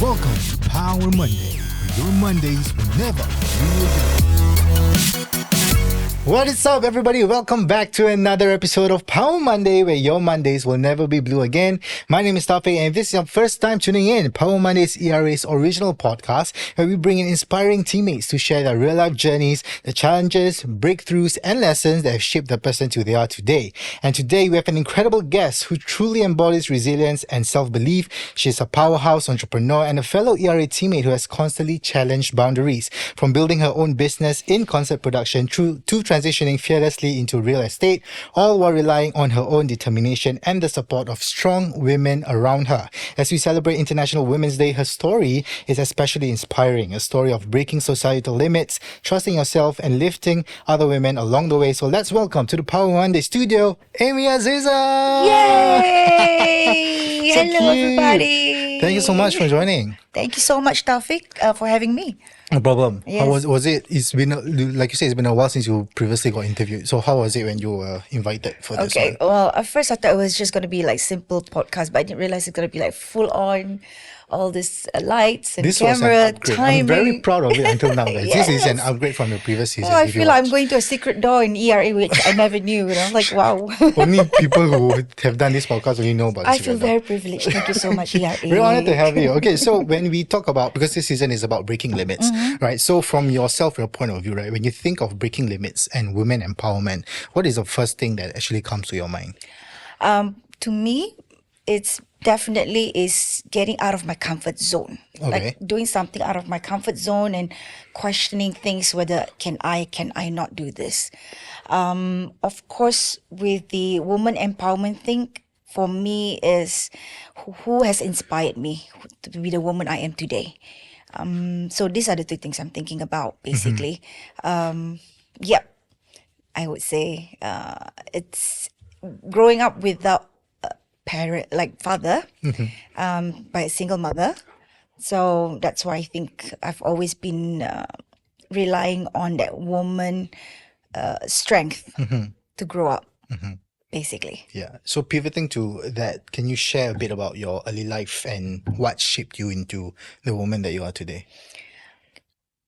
Welcome to Power Monday, where your Mondays will never be again. What is up, everybody? Welcome back to another episode of Power Monday, where your Mondays will never be blue again. My name is Taufik, and if this is your first time tuning in, Power Monday is ERA's original podcast, where we bring in inspiring teammates to share their real-life journeys, the challenges, breakthroughs, and lessons that have shaped the person who they are today. And today, we have an incredible guest who truly embodies resilience and self-belief. She's a powerhouse entrepreneur and a fellow ERA teammate who has constantly challenged boundaries, from building her own business in concert production to transitioning fearlessly into real estate, all while relying on her own determination and the support of strong women around her. As we celebrate International Women's Day, her story is especially inspiring, a story of breaking societal limits, trusting yourself, and lifting other women along the way. So let's welcome to the Power Monday studio, Amy Azyza! Yay! So Hello, cute. everybody. Thank you so much for joining. Thank you so much, Taufik, for having me. No problem. Yes. How was it? It's been, like you said, it's been a while since you previously got interviewed. So how was it when you were invited for this Okay, one? well, at first I thought it was just going to be like simple podcast, but I didn't realize it's going to be like full on, all this lights and This was an camera, upgrade. timing. I'm very proud of it until now, guys. This is an Yes. upgrade from the previous season. Oh, I if you feel like I'm watch. going to a secret door in ERA, which I never knew. Like, wow. Only people who have done this podcast only know about I this. feel very privileged. Thank you so much, ERA. Very honored to have you. Okay, so when we talk about, because this season is about breaking limits, right? So from yourself, your point of view, right? When you think of breaking limits and women empowerment, what is the first thing that actually comes to your mind? To me, it's definitely is getting out of my comfort zone. Okay. Like doing something out of my comfort zone and questioning things whether can I not do this. Of course, with the woman empowerment thing, for me is who has inspired me to be the woman I am today. So these are the two things I'm thinking about basically. Yep, I would say it's growing up without parent, like father, by a single mother. So that's why I think I've always been relying on that woman strength to grow up, basically. Yeah. So pivoting to that, can you share a bit about your early life and what shaped you into the woman that you are today?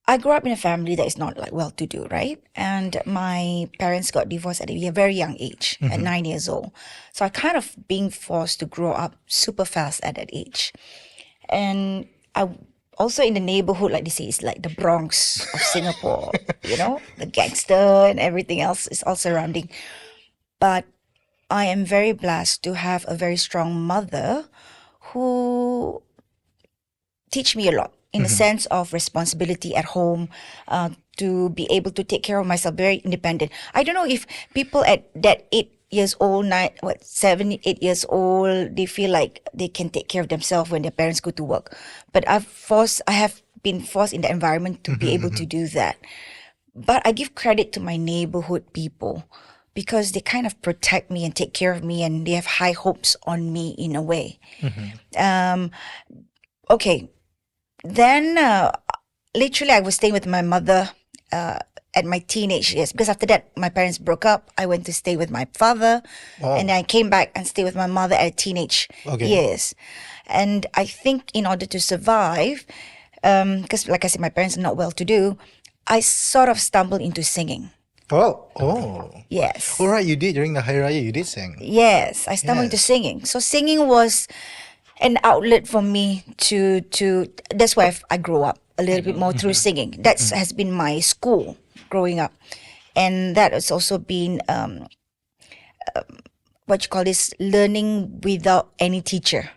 I grew up in a family that is not like well-to-do, right? And my parents got divorced at a very young age, at 9 years old. So I kind of being forced to grow up super fast at that age. And I also in the neighborhood, like they say, it's like the Bronx of Singapore, the gangster and everything else is all surrounding. But I am very blessed to have a very strong mother who teach me a lot. In the sense of responsibility at home, to be able to take care of myself, very independent. I don't know if people at that 8 years old, 7, 8 years old, they feel like they can take care of themselves when their parents go to work. But I have been forced in the environment to be able to do that. But I give credit to my neighborhood people because they kind of protect me and take care of me, and they have high hopes on me in a way. Okay. Then, literally, I was staying with my mother at my teenage years. Because after that, my parents broke up. I went to stay with my father. Wow. And I came back and stayed with my mother at teenage years. And I think in order to survive, because like I said, my parents are not well-to-do, I sort of stumbled into singing. Oh. Yes. All right, you did during the Hari Raya, you did sing. Yes, I stumbled into singing. So singing was an outlet for me to that's why I grew up a little bit more through singing. That has been my school growing up, and that has also been learning without any teacher.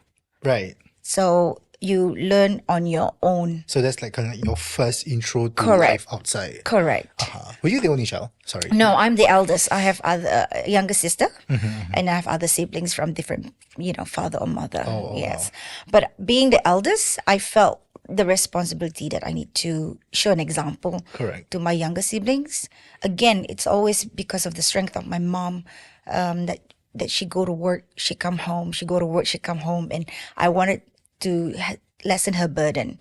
Right. So you learn on your own. So that's like kind of your first intro to Correct. life outside. Correct. Were you the only child? Sorry. No, I'm the eldest. I have other younger sister, and I have other siblings from different, father or mother. Oh, yes, but being the eldest, I felt the responsibility that I need to show an example Correct. to my younger siblings. Again, it's always because of the strength of my mom, that she go to work, she come home, she go to work, she come home, and I wanted to lessen her burden.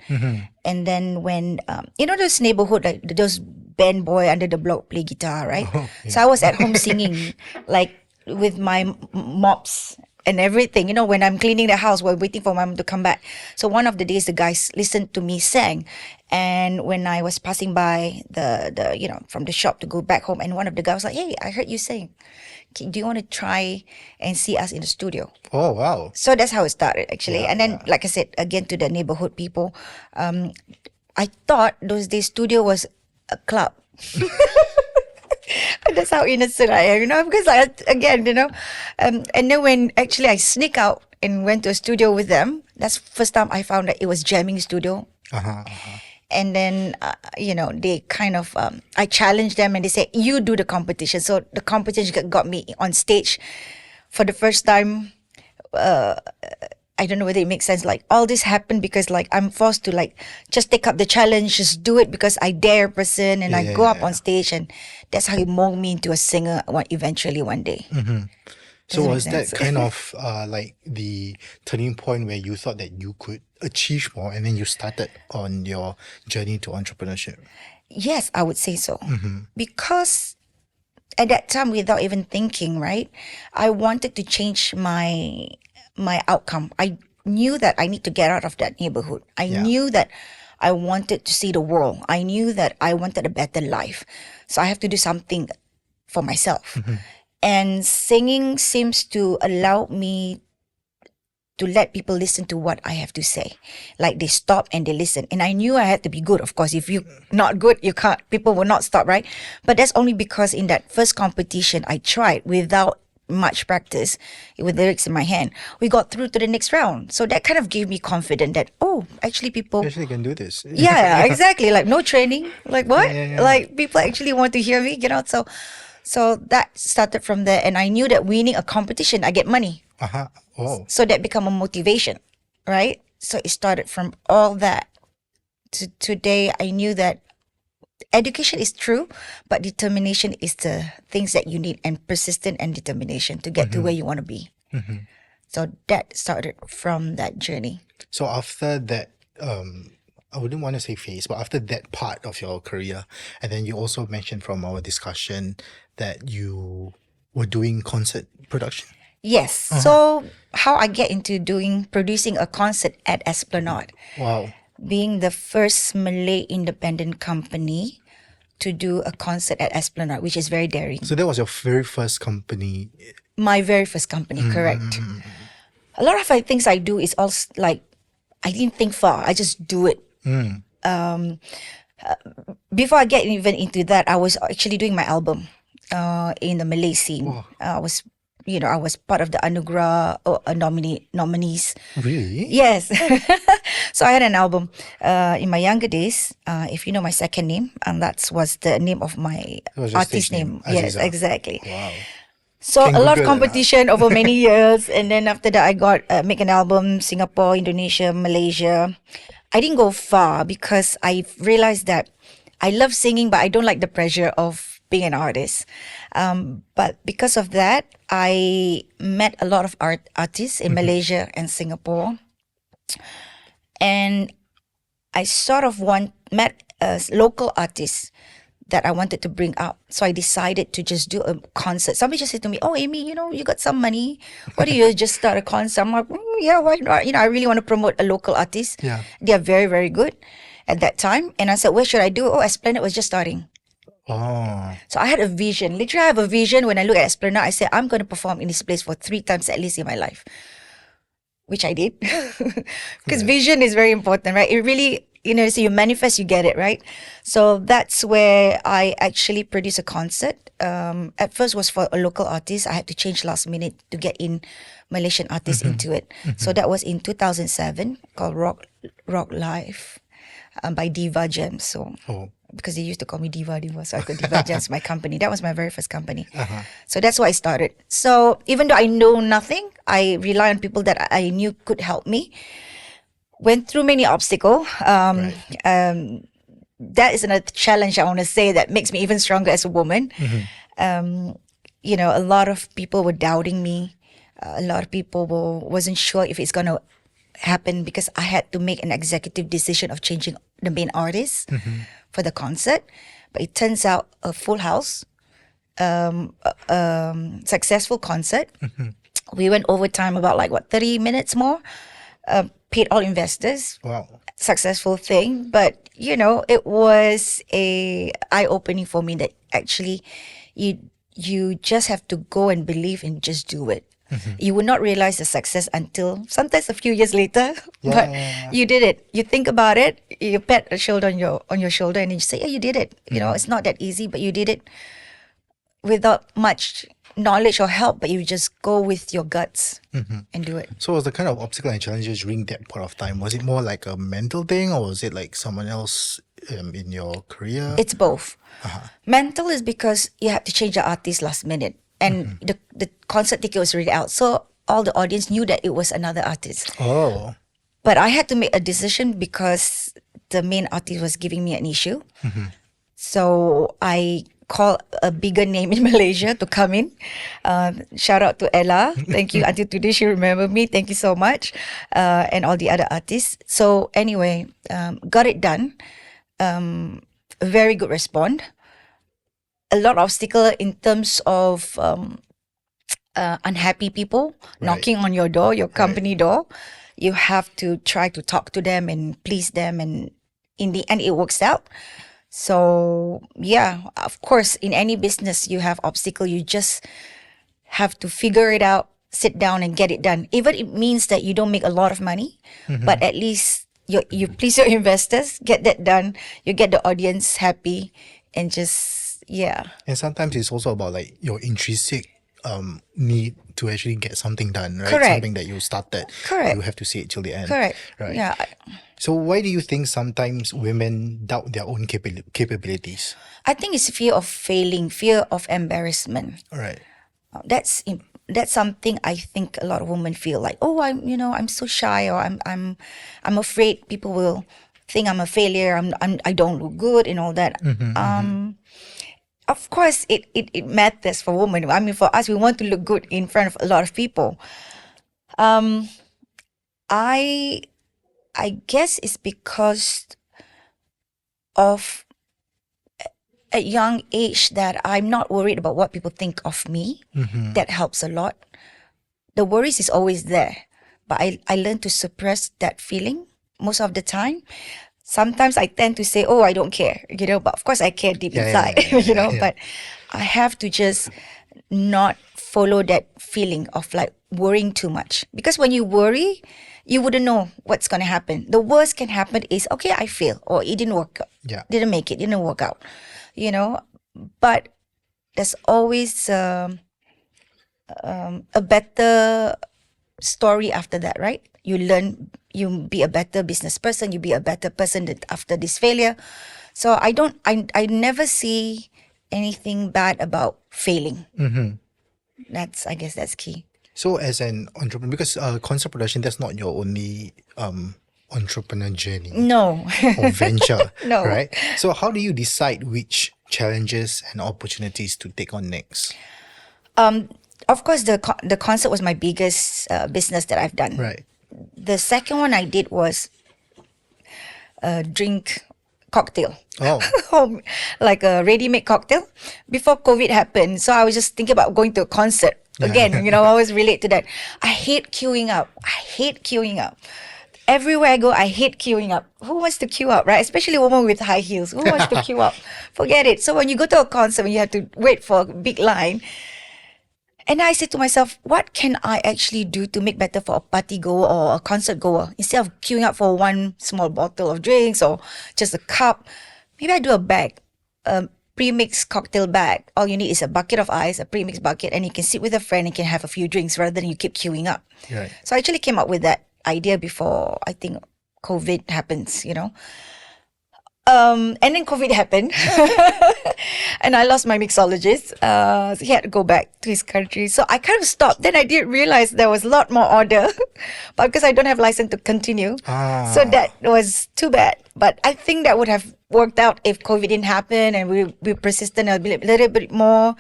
And then when those neighborhood, like those band boy under the block play guitar, right? So I was at home singing like with my mops and everything. When I'm cleaning the house, we're waiting for my mom to come back. So one of the days, the guys listened to me sing. And when I was passing by the from the shop to go back home, and one of the guys was like, "Hey, I heard you sing. Do you want to try and see us in the studio?" Oh, wow. So that's how it started, actually. Yeah, And then, like I said, again, to the neighborhood people, I thought those days studio was a club. That's how innocent I am, because and then when actually I sneak out and went to a studio with them, that's first time I found that it was jamming studio. And then, they kind of, I challenged them and they said, you do the competition. So the competition got me on stage for the first time. I don't know whether it makes sense. Like, all this happened because, like, I'm forced to, like, just take up the challenge, just do it because I dare person, and I go up on stage, and that's how you mold me into a singer eventually one day. So Does it was make that sense? kind of like the turning point where you thought that you could achieve more, and then you started on your journey to entrepreneurship? Yes, I would say so. Because at that time, without even thinking, right, I wanted to change my outcome. I knew that I need to get out of that neighborhood. I knew that I wanted to see the world. I knew that I wanted a better life. So I have to do something for myself. And singing seems to allow me to let people listen to what I have to say. Like, they stop and they listen. And I knew I had to be good. Of course, if you're not good, you can't, people will not stop, right? But that's only because in that first competition, I tried without much practice with lyrics in my hand. We got through to the next round. So that kind of gave me confidence that, actually people... You actually can do this. Yeah, exactly. Like, no training. Like, what? Yeah. Like, people actually want to hear me, So that started from there. And I knew that winning a competition, I get money. Oh. So that became a motivation, right? So it started from all that. To today, I knew that education is true, but determination is the things that you need, and persistent and determination to get to where you want to be. So that started from that journey. So after that, I wouldn't want to say phase, but after that part of your career, and then you also mentioned from our discussion that you were doing concert production. Yes. So how I get into producing a concert at Esplanade, Wow. being the first Malay independent company to do a concert at Esplanade, which is very daring. So that was your very first company. My very first company, correct. A lot of things I do is also like, I didn't think far. I just do it. Before I get even into that, I was actually doing my album in the Malay scene. Wow. I was part of the Anugerah nominees. Really? Yes. So I had an album in my younger days. If you know my second name, and that was the name of my That was your artist stage name. name, Yes, Azyza. exactly. Wow. So Can a lot of Google it, competition over many years, and then after that I got make an album, Singapore, Indonesia, Malaysia. I didn't go far because I realized that I love singing, but I don't like the pressure of being an artist. But because of that, I met a lot of artists in Malaysia and Singapore, and I sort of met a local artist that I wanted to bring up. So I decided to just do a concert. Somebody just said to me, "Oh, Amy, you got some money. Why do you just start a concert?" I'm like, yeah, why not? I really want to promote a local artist. Yeah. They are very, very good at that time. And I said, where should I do? Oh, Esplanade was just starting. Oh. So I had a vision. Literally, I have a vision. When I look at Esplanade, I said, I'm going to perform in this place for 3 times at least in my life. Which I did. Because vision is very important, right? It really, so you manifest, you get it, right? So that's where I actually produced a concert. At first was for a local artist. I had to change last minute to get in Malaysian artists into it. So that was in 2007, called Rock Life by Diva Gems. So because they used to call me Diva, so I got Diva Gems, my company. That was my very first company. So that's why I started. So even though I know nothing, I rely on people that I knew could help me. Went through many obstacles. That is another challenge I want to say that makes me even stronger as a woman. A lot of people were doubting me. A lot of people wasn't sure if it's going to happen because I had to make an executive decision of changing the main artist for the concert. But it turns out a full house, successful concert. We went overtime about 30 minutes more. Paid all investors. Wow. Successful thing, but it was a eye-opening for me that actually you just have to go and believe and just do it. You would not realize the success until sometimes a few years later. But you did it. You think about it. You pat a shoulder on your shoulder, and you say, "Yeah, you did it." It's not that easy, but you did it without much knowledge or help. But you just go with your guts and do it. So was the kind of obstacle and challenges during that point of time, was it more like a mental thing, or was it like someone else in your career? It's both. Mental is because you have to change the artist last minute, and the concert ticket was already out, so all the audience knew that it was another artist. Oh. But I had to make a decision because the main artist was giving me an issue. So I called a bigger name in Malaysia to come in. Shout out to Ella. Thank you. Until today, she remembered me. Thank you so much. And all the other artists. So anyway, got it done. Very good response. A lot of obstacle in terms of unhappy people knocking on your door, your company door. You have to try to talk to them and please them, and in the end, it works out. So yeah, of course, in any business, you have obstacle. You just have to figure it out, sit down and get it done. Even it means that you don't make a lot of money, but at least you please your investors, get that done. You get the audience happy, and just, yeah. And sometimes it's also about like your intrinsic need to actually get something done, right? Correct. Something that you started. Correct. You have to see it till the end. Correct. Right. Yeah. So why do you think sometimes women doubt their own capabilities? I think it's fear of failing, fear of embarrassment. All right. That's something I think a lot of women feel like, oh, I'm so shy, or I'm afraid people will think I'm a failure. I don't look good and all that. Of course, it matters for women. I mean, for us, we want to look good in front of a lot of people. I guess it's because of a young age that I'm not worried about what people think of me. That helps a lot. The worries is always there, but I learned to suppress that feeling most of the time. Sometimes I tend to say, oh, I don't care, but of course I care deep inside, but I have to just not follow that feeling of like worrying too much. Because when you worry, you wouldn't know what's going to happen. The worst can happen is, okay, I fail, or it didn't work out. Didn't make it, didn't work out, but there's always a better story after that, right? You learn, you be a better business person, you be a better person after this failure. So I never see anything bad about failing. I guess that's key. So as an entrepreneur, because concert production, that's not your only entrepreneur journey. No. Or venture. No. Right? So how do you decide which challenges and opportunities to take on next? Of course, the concert was my biggest business that I've done. Right. The second one I did was drink cocktail. Oh. Like a ready-made cocktail before COVID happened. So I was just thinking about going to a concert. Again, I always relate to that. I hate queuing up. Everywhere I go, I hate queuing up. Who wants to queue up, right? Especially a woman with high heels. Who wants to queue up? Forget it. So when you go to a concert, when you have to wait for a big line, and I said to myself, what can I actually do to make better for a party goer or a concert goer? Instead of queuing up for one small bottle of drinks or just a cup, maybe I do a bag, a pre-mixed cocktail bag. All you need is a bucket of ice, a pre-mixed bucket, and you can sit with a friend and can have a few drinks rather than you keep queuing up. Right. So I actually came up with that idea before, I think, COVID happens, And then COVID happened and I lost my mixologist. So he had to go back to his country. So I kind of stopped. Then I did realize there was a lot more order, but because I don't have license to continue. So that was too bad. But I think that would have worked out if COVID didn't happen and we persisted a little bit more.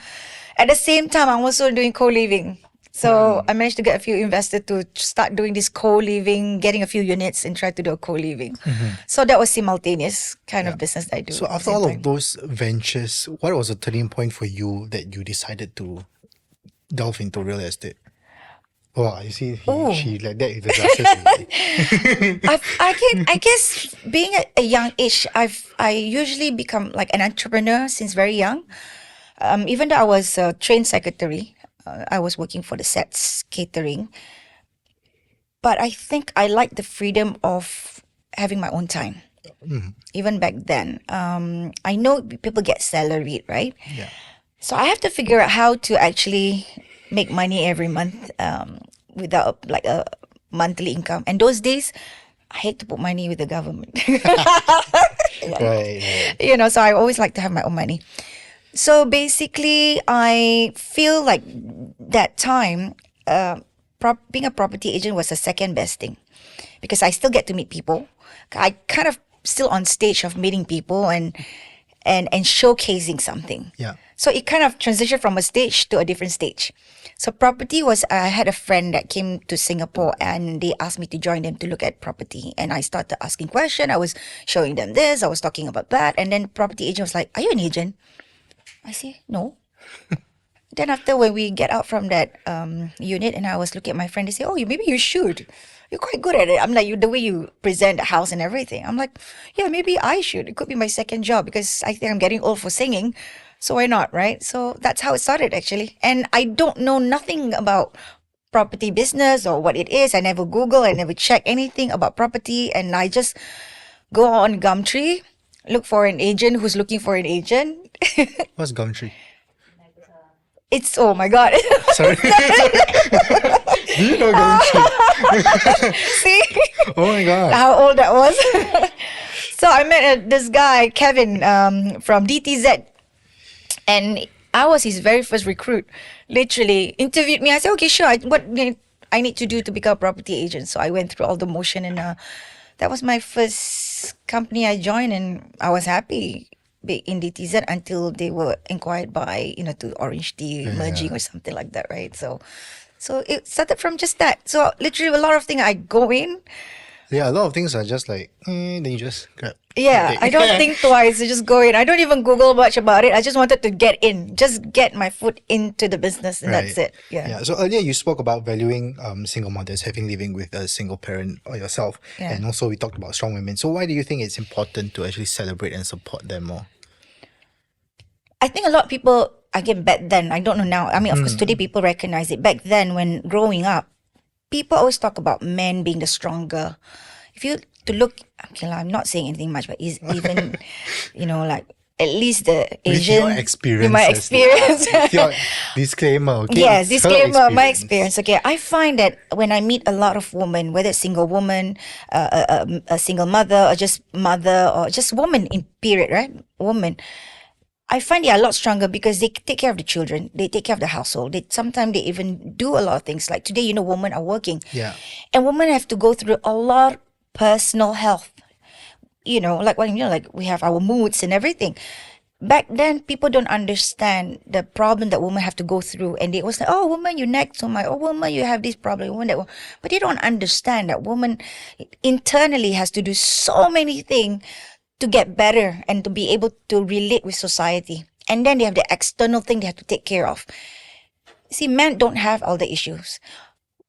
At the same time, I'm also doing co-living. So I managed to get a few investors to start doing this co-living, getting a few units and try to do a co-living. So that was simultaneous kind of business that I do. So after all of those ventures, what was the turning point for you that you decided to delve into real estate? Wow, you see, Oh. she like that with the glasses already. I guess being at a young age, I usually become like an entrepreneur since very young. Even though I was a trained secretary, I was working for the sets catering. But I think I like the freedom of having my own time. Even back then, I know people get salaried, right? Yeah. So I have to figure out how to actually make money every month without like a monthly income. And those days, I hate to put money with the government. Right. So I always like to have my own money. So basically, I feel like that time, being a property agent was the second best thing because I still get to meet people. I kind of still on stage of meeting people and showcasing something. Yeah. So it kind of transitioned from a stage to a different stage. So property was, I had a friend that came to Singapore and they asked me to join them to look at property. And I started asking questions. I was showing them this, I was talking about that. And then property agent was like, "Are you an agent?" I say, "No." Then after when we get out from that unit and I was looking at my friend, they say, "Oh, maybe you should. You're quite good at it." I'm like, the way you present the house and everything. I'm like, yeah, maybe I should. It could be my second job because I think I'm getting old for singing. So why not, right? So that's how it started actually. And I don't know nothing about property business or what it is. I never Google, I never check anything about property. And I just go on Gumtree, look for an agent who's looking for an agent. What's Gumtree? It's, oh my God. Sorry. Do you know Gumtree? See? Oh my god. How old that was. So I met this guy, Kevin, from DTZ. And I was his very first recruit. Literally interviewed me. I said, "Okay, sure. What I need to do to become a property agent?" So I went through all the motion and that was my first company I joined and I was happy in DTZ until they were inquired by, to Orange Tea merging or something like that, right? So it started from just that. So literally a lot of things I go in. Yeah, a lot of things are just like, then you just grab. Yeah, I don't think twice. I just go in. I don't even Google much about it. I just wanted to get in, just get my foot into the business, and that's it. Yeah. So earlier you spoke about valuing single mothers, having living with a single parent or yourself, and also we talked about strong women. So why do you think it's important to actually celebrate and support them more? I think a lot of people, again, back then, I don't know now. I mean, of course, today people recognize it. Back then, when growing up, people always talk about men being the stronger. If you to look, okay, I'm not saying anything much, but even, like at least the Asian, With your experience. my experience. Your disclaimer, okay? Yes, It's her disclaimer, my experience. Okay, I find that when I meet a lot of women, whether it's single woman, a single mother, or just mother, or just woman in period, right? Woman. I find they are a lot stronger because they take care of the children. They take care of the household. Sometimes they even do a lot of things. Like today, women are working. Yeah. And women have to go through a lot of personal health. Like we have our moods and everything. Back then, people don't understand the problem that women have to go through. And they always say, "Oh, woman, you neck so much. Oh, woman, you have this problem. Woman, that one." But they don't understand that woman internally has to do so many things to get better and to be able to relate with society. And then they have the external thing they have to take care of. See, men don't have all the issues.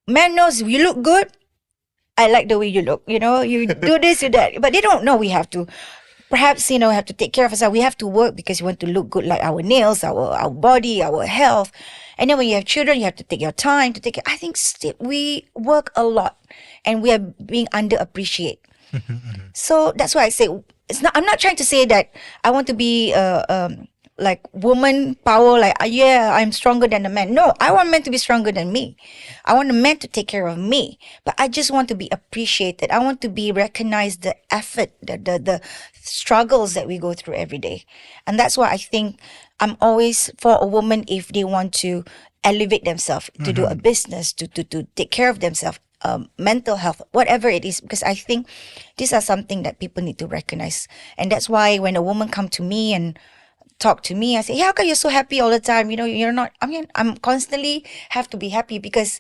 Men knows you look good. I like the way you look. You do this, you that. But they don't know we have to. Perhaps, have to take care of ourselves. We have to work because we want to look good, like our nails, our body, our health. And then when you have children, you have to take your time to take care. I think we work a lot and we are being underappreciated. So that's why I say, I'm not trying to say that I want to be like woman power, like I'm stronger than the man. No, I want men to be stronger than me. I want the men to take care of me. But I just want to be appreciated. I want to be recognized, the effort, the struggles that we go through every day. And that's why I think I'm always for a woman if they want to elevate themselves, to do a business, to take care of themselves. Mental health, whatever it is, because I think these are something that people need to recognize. And that's why when a woman come to me and talk to me, I say, "Hey, how come you're so happy all the time? You're not." I mean, I'm constantly have to be happy because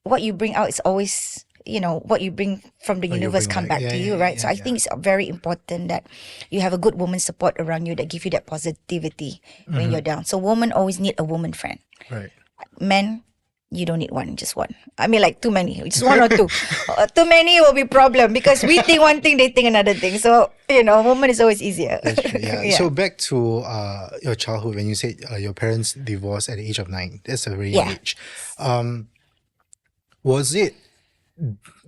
what you bring out is always, what you bring from the universe come back to you, right? So I think it's very important that you have a good woman support around you that give you that positivity when you're down. So women always need a woman friend. Right. Men, you don't need one, just one. I mean, like too many, just one or two. Too many will be problem because we think one thing, they think another thing. So woman is always easier. That's true, yeah. Yeah. So back to your childhood, when you said your parents divorced at the age of 9, that's a very young Yeah. age. Was it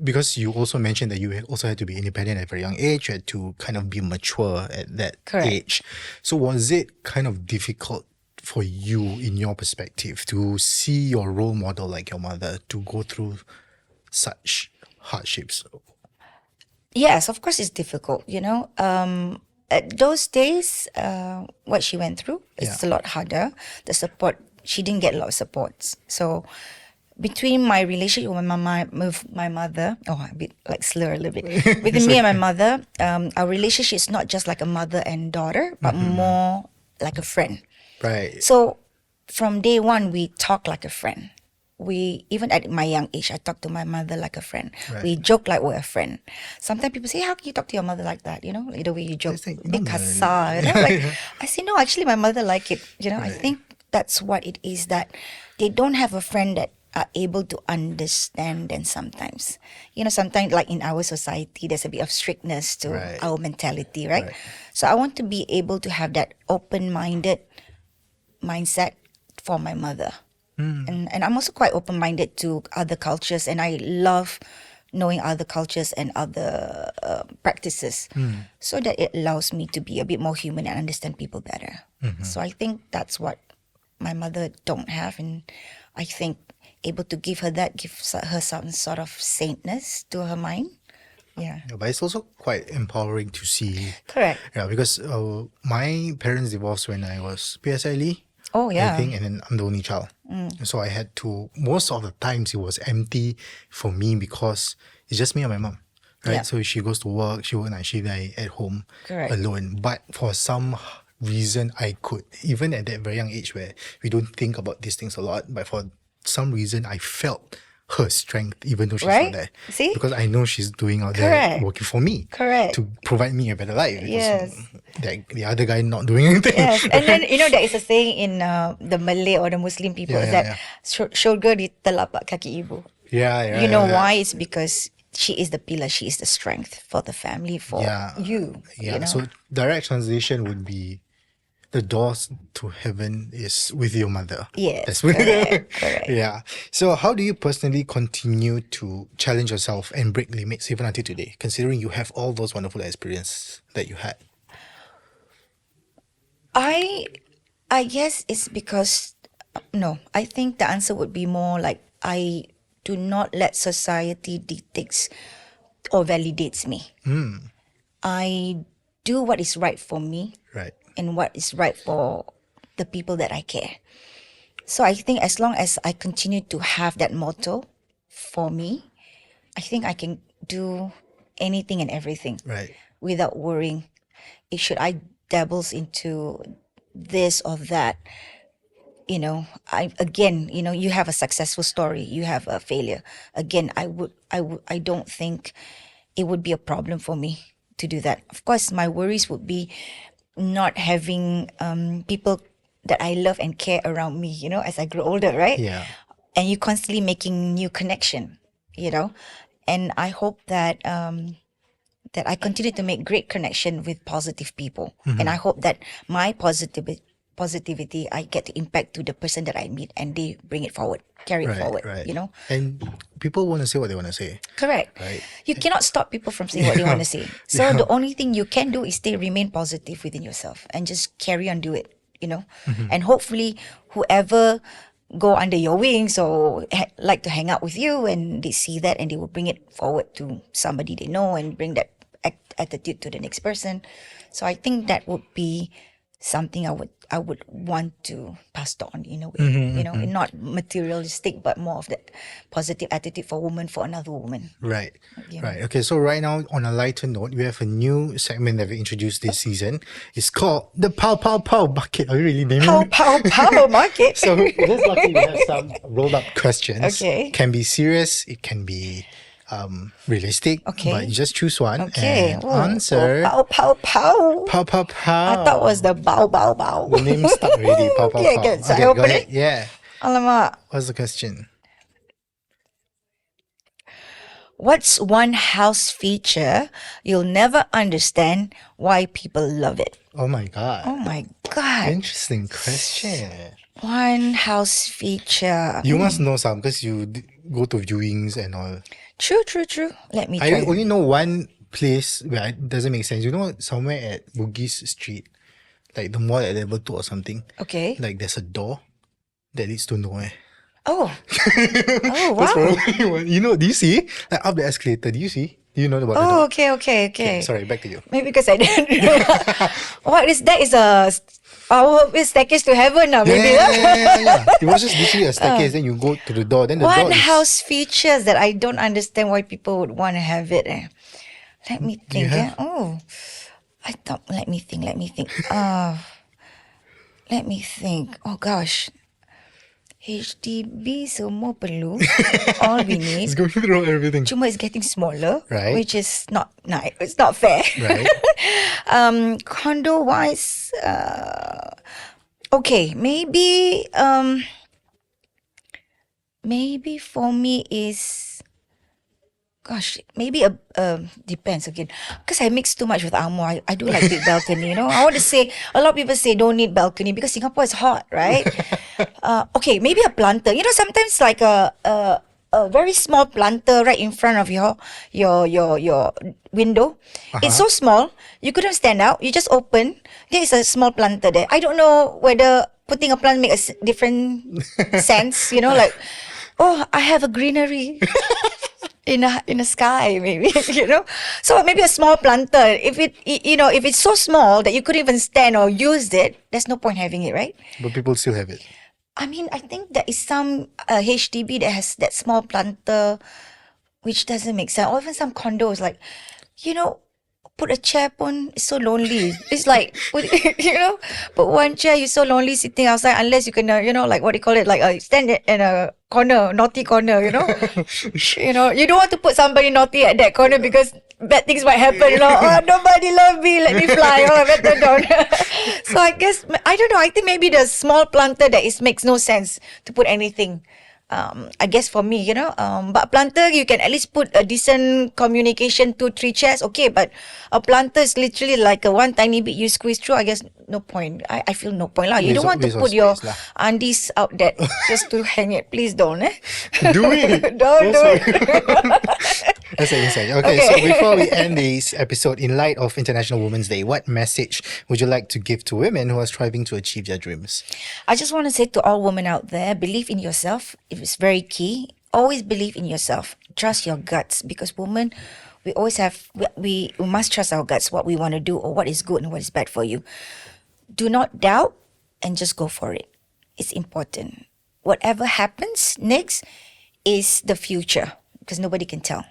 because you also mentioned that you also had to be independent at a very young age, you had to kind of be mature at that Correct. age. So was it kind of difficult for you, in your perspective, to see your role model like your mother to go through such hardships? Yes, of course it's difficult, At those days, what she went through, it's a lot harder. The support, she didn't get a lot of supports. So between my relationship with my mother, a bit like slur a little bit. Between me and my mother, our relationship is not just like a mother and daughter, but more like a friend. Right. So from day one, we talk like a friend. We, even at my young age, I talk to my mother like a friend. Right. We joke like we're a friend. Sometimes people say, how can you talk to your mother like that? Like the way you joke. It's like, Big no, kasar. I say, no, actually my mother like it. I think that's what it is, that they don't have a friend that are able to understand them sometimes. Sometimes like in our society, there's a bit of strictness to Right. our mentality, right? Right. So I want to be able to have that open-minded mindset for my mother. And I'm also quite open-minded to other cultures, and I love knowing other cultures and other practices, so that it allows me to be a bit more human and understand people better. So I think that's what my mother don't have, and I think able to give her some sort of saintness to her mind. Yeah. Yeah, but it's also quite empowering to see. Correct. Yeah, because my parents divorced when I was PSLE. Oh, yeah. I think, and then I'm the only child. So I had to, most of the times it was empty for me because it's just me and my mom, right? Yeah. So she goes to work, she works night shift, I at home Correct. alone. But for some reason, I could, even at that very young age where we don't think about these things a lot, but for some reason, I felt her strength even though she's Right? not there. See? Because I know she's doing out Correct. there working for me. Correct. To provide me a better life. Because Yes. the other guy not doing anything. Yes, and then there is a saying in the Malay or the Muslim people is that syurga di telapak kaki ibu. Yeah. You know why? It's because she is the pillar, she is the strength for the family, for you. Yeah. So direct translation would be the doors to heaven is with your mother. Yes, That's with correct. Yeah. So how do you personally continue to challenge yourself and break limits even until today, considering you have all those wonderful experiences that you had? I guess it's because no. I think the answer would be more like I do not let society dictates or validates me. I do what is right for me Right. and what is right for the people that I care. So I think as long as I continue to have that motto for me, I think I can do anything and everything Right. without worrying. Should I dabbles into this or that? You have a successful story, you have a failure. Again, I don't think it would be a problem for me to do that. Of course, my worries would be not having people that I love and care around me, as I grow older, right? Yeah. And you constantly making new connection, and I hope that that I continue to make great connection with positive people, and I hope that my positivity I get to impact to the person that I meet, and they bring it forward, carry it forward. Right. You know, And people want to say what they want to say. correct. Right. You cannot stop people from saying what they want to say. So the only thing you can do is remain positive within yourself and just carry on, do it. And hopefully whoever go under your wings or like to hang out with you, and they see that and they will bring it forward to somebody they know and bring that attitude to the next person. So I think that would be something I would want to pass on in a way, and not materialistic, but more of that positive attitude for woman, for another woman. Right. Yeah. Right. Okay, so right now, on a lighter note, we have a new segment that we introduced this season. It's called the Pow Pow Pow Bucket. Are you really naming Pow, it? pow, pow, market. So just lucky we have some rolled up questions. Okay. Can be serious, it can be realistic. Okay. But you just choose one Okay. and Oh, answer. pow, pow, pow. Pow Pow Pow. I thought it was the bow, bow, bow. The name stuck already. Pow Pow Okay, Pow. okay, so I go open ahead. it? Yeah. Alamak. What's the question? What's one house feature you'll never understand why people love it? Oh my God. Oh my God. Interesting question. One house feature. You must know some because you go to viewings and all. True. Let me I try. only know one place where it doesn't make sense. You know, somewhere at Bugis Street, like the mall at level 2 or something. Okay. Like there's a door that leads to nowhere. Oh. Oh, That's wow. probably one. You know, do you see? Like up the escalator, do you see? Do you know about the door? Oh, okay. Sorry, back to you. Maybe because I didn't. What is that? Is a staircase to heaven now, maybe. Yeah. It was just literally a staircase, then you go to the door, then the door One is... house features that I don't understand why people would want to have it. Let me think. Oh, I thought. Let me think. Let me think. Oh gosh. HDB semua perlu. All we need. It's going through everything. Cuma it's getting smaller, Right. which is not nice. It's not fair. Right. Condo wise, okay, maybe for me is, gosh, maybe depends again, because I mix too much with Amo. I do like big balcony, I want to say, a lot of people say don't need balcony because Singapore is hot, right? Okay, maybe a planter. Sometimes like a very small planter right in front of your window. It's so small, you couldn't stand out. You just open. There is a small planter there. I don't know whether putting a plant makes a different sense. Like, oh, I have a greenery. In a sky, maybe, So maybe a small planter. If if it's so small that you couldn't even stand or use it, there's no point having it, right? But people still have it. I mean, I think there is some HDB that has that small planter, which doesn't make sense. Or even some condos, like, put a chair pun, it's so lonely. It's like, put one chair, you're so lonely sitting outside unless you can, like what do you call it? Like stand in a corner, naughty corner, You don't want to put somebody naughty at that corner because bad things might happen, Oh, nobody love me, let me fly. Oh, better don't. So I guess, I don't know, I think maybe the small planter that makes no sense to put anything. I guess for me, but planter, you can at least put a decent communication, 2-3 chairs, okay, but a planter is literally like a one tiny bit you squeeze through. I guess no point. I feel no point lah. You don't want to put your undies out there just to hang it. Please don't. Do it. don't do it. That's an insight. Okay, so before we end this episode, in light of International Women's Day, what message would you like to give to women who are striving to achieve their dreams? I just want to say to all women out there, believe in yourself. It's very key. Always believe in yourself. Trust your guts, because women, we always have, we must trust our guts, what we want to do or what is good and what is bad for you. Do not doubt and just go for it. It's important. Whatever happens next is the future, because nobody can tell.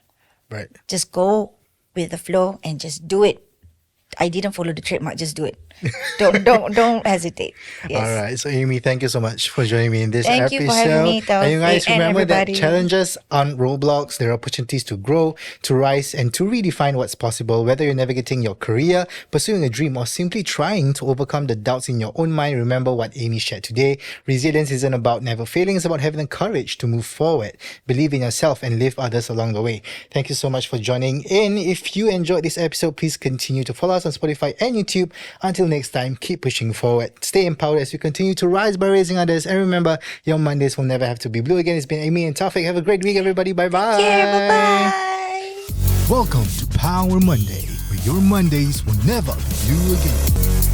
Right. Just go with the flow and just do it. I didn't follow the trademark. Just do it. Don't hesitate. Yes. All right. So Amy, thank you so much for joining me in this Thank episode. you for having me, And you guys Taufik, and remember that everybody. challenges aren't roadblocks. There are opportunities to grow, to rise, and to redefine what's possible. Whether you're navigating your career, pursuing a dream, or simply trying to overcome the doubts in your own mind, remember what Amy shared today. Resilience isn't about never failing. It's about having the courage to move forward, believe in yourself, and lift others along the way. Thank you so much for joining in. If you enjoyed this episode, please continue to follow us on Spotify and YouTube. Until next time, keep pushing forward. Stay empowered as we continue to rise by raising others. And remember, your Mondays will never have to be blue again. It's been Amy and Taufik. Have a great week, everybody. Bye-bye. Yeah, bye-bye. Welcome to Power Monday, where your Mondays will never be blue again.